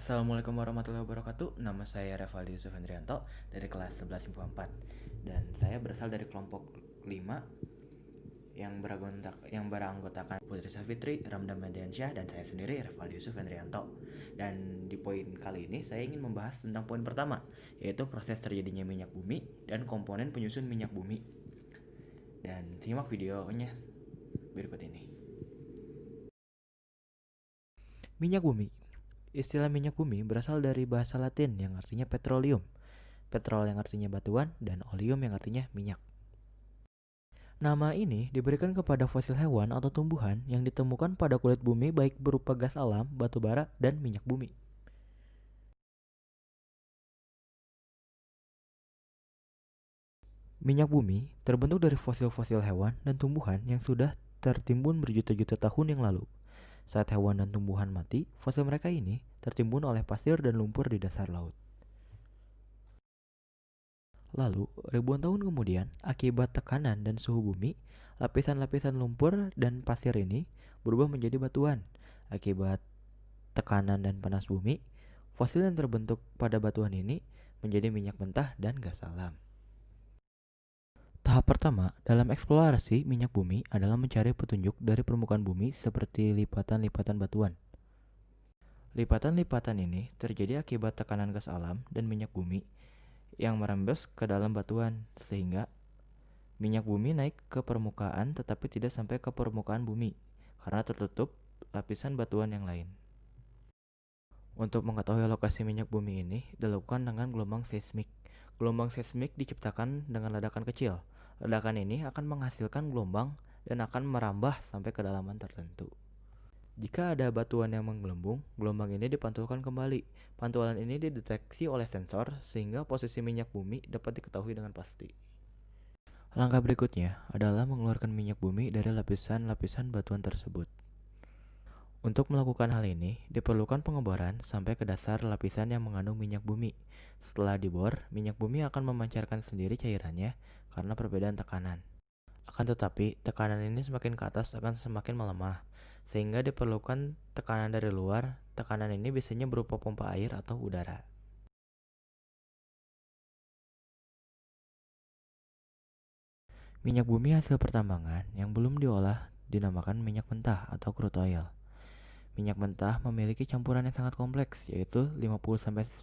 Assalamualaikum warahmatullahi wabarakatuh. Nama saya Revaldi Yusuf Hendrianto dari kelas 11 IPA 4. Dan saya berasal dari kelompok 5 yang beranggotakan Putri Safitri, Ramdan Mediansyah, dan saya sendiri Revaldi Yusuf Hendrianto. Dan di poin kali ini saya ingin membahas tentang poin pertama, yaitu proses terjadinya minyak bumi dan komponen penyusun minyak bumi. Dan simak videonya berikut ini. Minyak bumi. Istilah minyak bumi berasal dari bahasa Latin yang artinya petroleum. Petrol yang artinya batuan, dan oleum yang artinya minyak. Nama ini diberikan kepada fosil hewan atau tumbuhan yang ditemukan pada kulit bumi baik berupa gas alam, batu bara, dan minyak bumi. Minyak bumi terbentuk dari fosil-fosil hewan dan tumbuhan yang sudah tertimbun berjuta-juta tahun yang lalu. Saat hewan dan tumbuhan mati, fosil mereka ini tertimbun oleh pasir dan lumpur di dasar laut. Lalu, ribuan tahun kemudian, akibat tekanan dan suhu bumi, lapisan-lapisan lumpur dan pasir ini berubah menjadi batuan. Akibat tekanan dan panas bumi, fosil yang terbentuk pada batuan ini menjadi minyak mentah dan gas alam. Tahap pertama dalam eksplorasi minyak bumi adalah mencari petunjuk dari permukaan bumi seperti lipatan-lipatan batuan. Lipatan-lipatan ini terjadi akibat tekanan gas alam dan minyak bumi yang merembes ke dalam batuan, sehingga minyak bumi naik ke permukaan tetapi tidak sampai ke permukaan bumi karena tertutup lapisan batuan yang lain. Untuk mengetahui lokasi minyak bumi ini dilakukan dengan gelombang seismik. Gelombang seismik diciptakan dengan ledakan kecil. Ledakan ini akan menghasilkan gelombang dan akan merambah sampai kedalaman tertentu. Jika ada batuan yang menggelembung, gelombang ini dipantulkan kembali. Pantulan ini dideteksi oleh sensor sehingga posisi minyak bumi dapat diketahui dengan pasti. Langkah berikutnya adalah mengeluarkan minyak bumi dari lapisan-lapisan batuan tersebut. Untuk melakukan hal ini, diperlukan pengeboran sampai ke dasar lapisan yang mengandung minyak bumi. Setelah dibor, minyak bumi akan memancarkan sendiri cairannya karena perbedaan tekanan. Akan tetapi, tekanan ini semakin ke atas akan semakin melemah, sehingga diperlukan tekanan dari luar. Tekanan ini biasanya berupa pompa air atau udara. Minyak bumi hasil pertambangan yang belum diolah dinamakan minyak mentah atau crude oil. Minyak mentah memiliki campuran yang sangat kompleks, yaitu 50-95%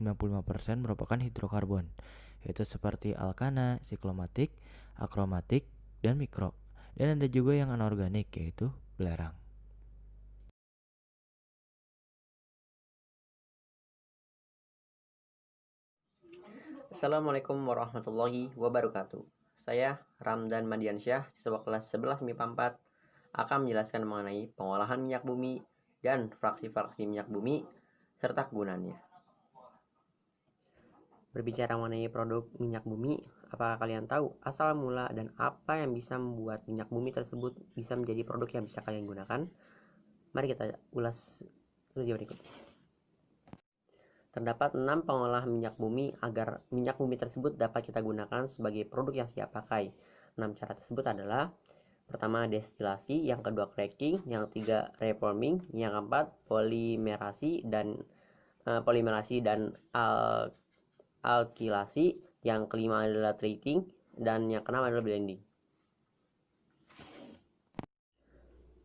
merupakan hidrokarbon, yaitu seperti alkana, siklomatik, akromatik, dan mikro. Dan ada juga yang anorganik, yaitu belerang. Assalamualaikum warahmatullahi wabarakatuh. Saya Ramdan Madiansyah, siswa kelas 11 MIPA 4, akan menjelaskan mengenai pengolahan minyak bumi dan fraksi-fraksi minyak bumi serta kegunaannya. Berbicara mengenai produk minyak bumi, apakah kalian tahu asal mula dan apa yang bisa membuat minyak bumi tersebut bisa menjadi produk yang bisa kalian gunakan? Mari kita ulas studi berikut. Terdapat 6 pengolahan minyak bumi agar minyak bumi tersebut dapat kita gunakan sebagai produk yang siap pakai. 6 cara tersebut adalah: pertama, destilasi; yang kedua, cracking; yang ketiga, reforming; yang keempat, polimerasi dan alkilasi; yang kelima adalah treating; dan yang keenam adalah blending.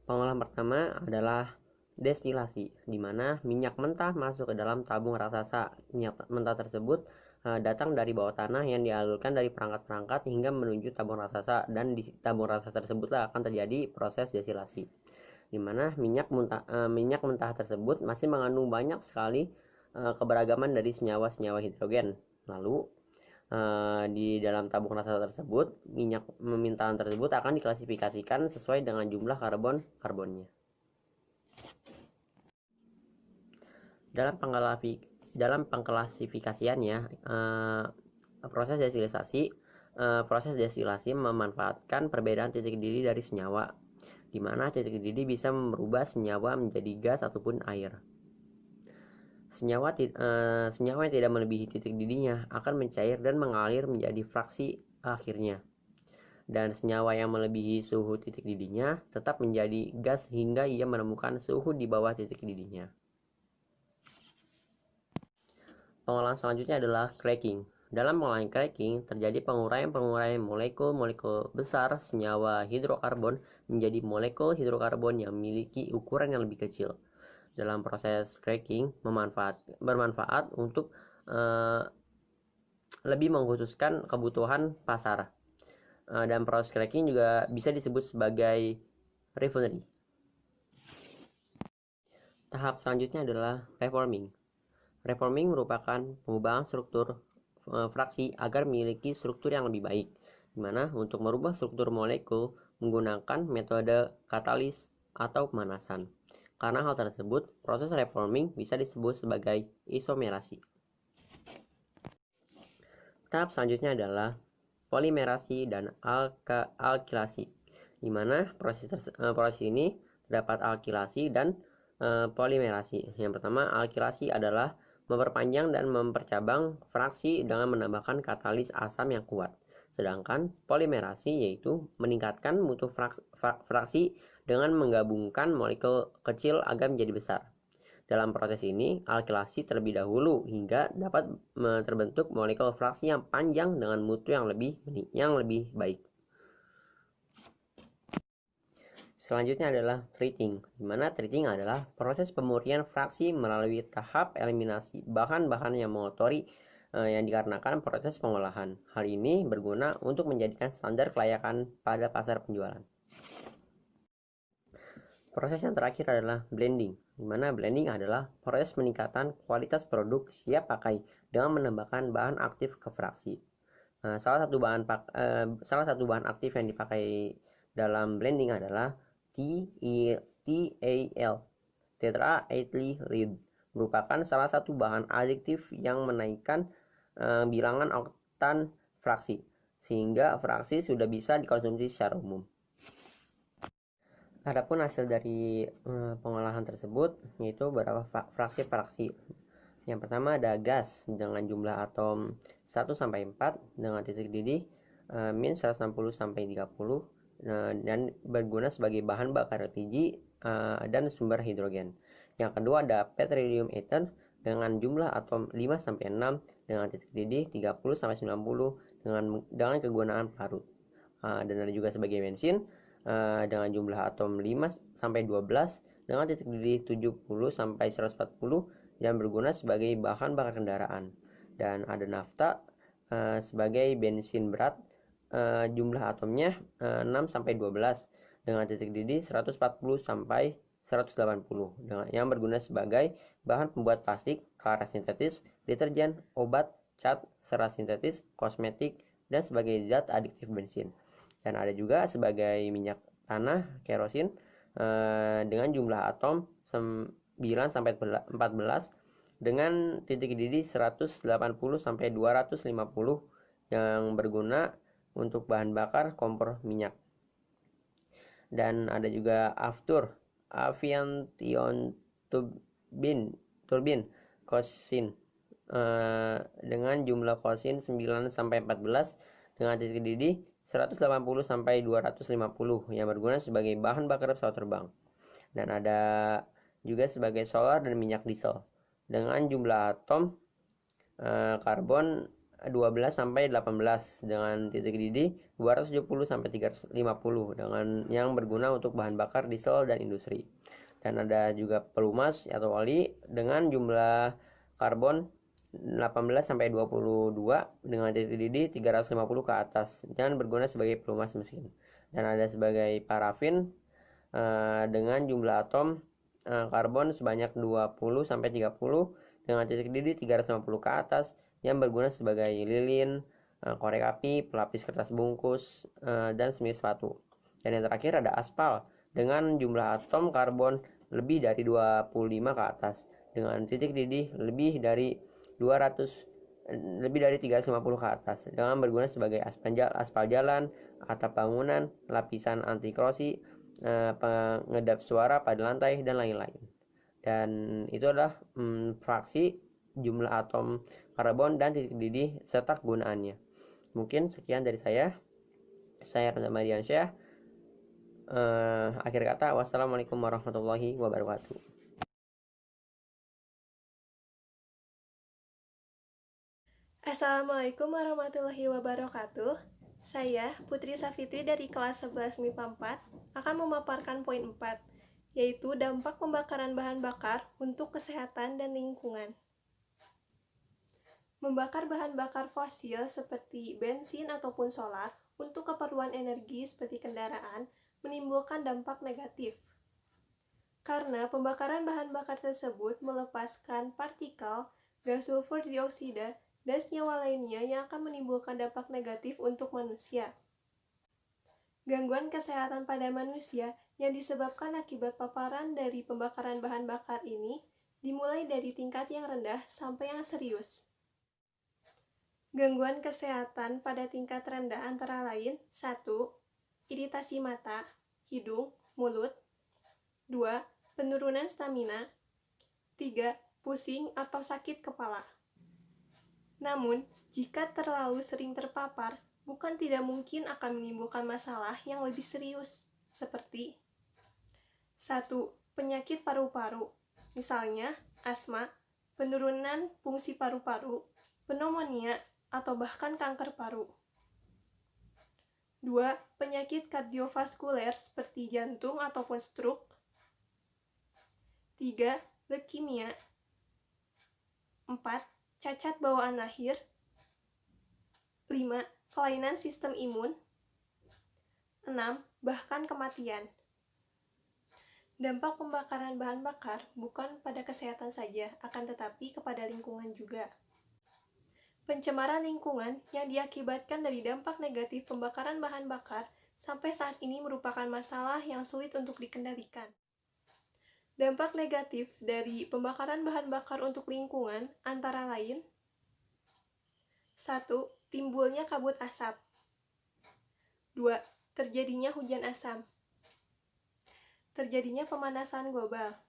Pengolahan pertama adalah destilasi, di mana minyak mentah masuk ke dalam tabung raksasa. Minyak mentah tersebut datang dari bawah tanah yang dialirkan dari perangkat-perangkat hingga menuju tabung raksasa, dan di tabung raksasa tersebutlah akan terjadi proses destilasi, di mana minyak mentah tersebut masih mengandung banyak sekali keberagaman dari senyawa-senyawa hidrogen. Lalu di dalam tabung raksasa tersebut, minyak memintahan tersebut akan diklasifikasikan sesuai dengan jumlah karbonnya. Dalam pengklasifikasiannya, proses destilasi memanfaatkan perbedaan titik didih dari senyawa, di mana titik didih bisa merubah senyawa menjadi gas ataupun air. Senyawa yang tidak melebihi titik didihnya akan mencair dan mengalir menjadi fraksi akhirnya. Dan senyawa yang melebihi suhu titik didihnya tetap menjadi gas hingga ia menemukan suhu di bawah titik didihnya. Pengolahan selanjutnya adalah cracking. Dalam pengolahan cracking, terjadi penguraian molekul-molekul besar senyawa hidrokarbon menjadi molekul hidrokarbon yang memiliki ukuran yang lebih kecil. Dalam proses cracking bermanfaat untuk lebih mengkhususkan kebutuhan pasar. Dan proses cracking juga bisa disebut sebagai refinery. Tahap selanjutnya adalah reforming. Reforming merupakan pengubahan struktur fraksi agar memiliki struktur yang lebih baik, di mana untuk merubah struktur molekul menggunakan metode katalis atau pemanasan. Karena hal tersebut, proses reforming bisa disebut sebagai isomerasi. Tahap selanjutnya adalah polimerasi dan alkilasi, di mana proses ini terdapat alkilasi dan polimerasi. Yang pertama, alkilasi adalah memperpanjang dan mempercabang fraksi dengan menambahkan katalis asam yang kuat. Sedangkan polimerasi yaitu meningkatkan mutu fraksi dengan menggabungkan molekul kecil agar menjadi besar. Dalam proses ini, alkilasi terlebih dahulu hingga dapat terbentuk molekul fraksi yang panjang dengan mutu yang lebih baik. Selanjutnya adalah treating, di mana treating adalah proses pemurnian fraksi melalui tahap eliminasi bahan-bahan yang mengotori yang dikarenakan proses pengolahan. Hal ini berguna untuk menjadikan standar kelayakan pada pasar penjualan. Proses yang terakhir adalah blending, di mana blending adalah proses peningkatan kualitas produk siap pakai dengan menambahkan bahan aktif ke fraksi. Salah satu bahan aktif yang dipakai dalam blending adalah TAL, tetraethyllead, merupakan salah satu bahan adiktif yang menaikkan bilangan oktan fraksi, sehingga fraksi sudah bisa dikonsumsi secara umum. Adapun hasil dari pengolahan tersebut yaitu beberapa fraksi-fraksi. Yang pertama ada gas dengan jumlah atom 1 sampai 4 dengan titik didih min 160 sampai 30 dan berguna sebagai bahan bakar LPG dan sumber hidrogen. Yang kedua ada petroleum ether dengan jumlah atom 5 sampai 6 dengan titik didih 30 sampai 90 dengan kegunaan parut. Dan ada juga sebagai bensin dengan jumlah atom 5 sampai 12 dengan titik didih 70 sampai 140 yang berguna sebagai bahan bakar kendaraan. Dan ada nafta sebagai bensin berat, jumlah atomnya 6 sampai 12 dengan titik didih 140 sampai 180 yang berguna sebagai bahan pembuat plastik, karet sintetis, deterjen, obat, cat, serat sintetis, kosmetik, dan sebagai zat adiktif bensin. Dan ada juga sebagai minyak tanah, kerosin, dengan jumlah atom 9 sampai 14 dengan titik didih 180 sampai 250 yang berguna untuk bahan bakar kompor minyak. Dan ada juga aftur, aviation turbin, kosin, dengan jumlah kosin 9 sampai 14 dengan titik didih 180 sampai 250 yang berguna sebagai bahan bakar pesawat terbang. Dan ada juga sebagai solar dan minyak diesel dengan jumlah atom karbon 12 sampai 18 dengan titik didih 270 sampai 350 dengan yang berguna untuk bahan bakar diesel dan industri. Dan ada juga pelumas atau oli dengan jumlah karbon 18 sampai 22 dengan titik didih 350 ke atas dan berguna sebagai pelumas mesin. Dan ada sebagai parafin dengan jumlah atom karbon sebanyak 20 sampai 30 dengan titik didih 350 ke atas yang berguna sebagai lilin, korek api, pelapis kertas bungkus, dan semisal sepatu. Dan yang terakhir ada aspal dengan jumlah atom karbon lebih dari 25 ke atas dengan titik didih lebih dari 350 ke atas dengan berguna sebagai aspal jalan, atap bangunan, lapisan anti korosi, pengedap suara pada lantai, dan lain-lain. Dan itu adalah fraksi, jumlah atom karbon, dan titik didih serta kegunaannya. Mungkin sekian dari saya Reza Mariansyah. Akhir kata, wassalamualaikum warahmatullahi wabarakatuh. Assalamualaikum warahmatullahi wabarakatuh. Saya, Putri Safitri dari kelas 11 MIPA 4, akan memaparkan poin 4, yaitu dampak pembakaran bahan bakar untuk kesehatan dan lingkungan. Membakar bahan bakar fosil seperti bensin ataupun solar untuk keperluan energi seperti kendaraan menimbulkan dampak negatif. Karena pembakaran bahan bakar tersebut melepaskan partikel gas sulfur dioksida dan senyawa lainnya yang akan menimbulkan dampak negatif untuk manusia. Gangguan kesehatan pada manusia yang disebabkan akibat paparan dari pembakaran bahan bakar ini dimulai dari tingkat yang rendah sampai yang serius. Gangguan kesehatan pada tingkat rendah antara lain 1. Iritasi mata, hidung, mulut. 2. Penurunan stamina. 3. Pusing atau sakit kepala. Namun, jika terlalu sering terpapar, bukan tidak mungkin akan menimbulkan masalah yang lebih serius, seperti 1. Penyakit paru-paru, misalnya asma, penurunan fungsi paru-paru, pneumonia, atau bahkan kanker paru. 2. Penyakit kardiovaskuler seperti jantung ataupun stroke. 3. Leukemia. 4. Cacat bawaan lahir. 5. Kelainan sistem imun. 6. Bahkan kematian. Dampak pembakaran bahan bakar bukan pada kesehatan saja, akan tetapi kepada lingkungan juga. Pencemaran lingkungan yang diakibatkan dari dampak negatif pembakaran bahan bakar sampai saat ini merupakan masalah yang sulit untuk dikendalikan. Dampak negatif dari pembakaran bahan bakar untuk lingkungan antara lain 1. Timbulnya kabut asap. 2. Terjadinya hujan asam. Terjadinya pemanasan global.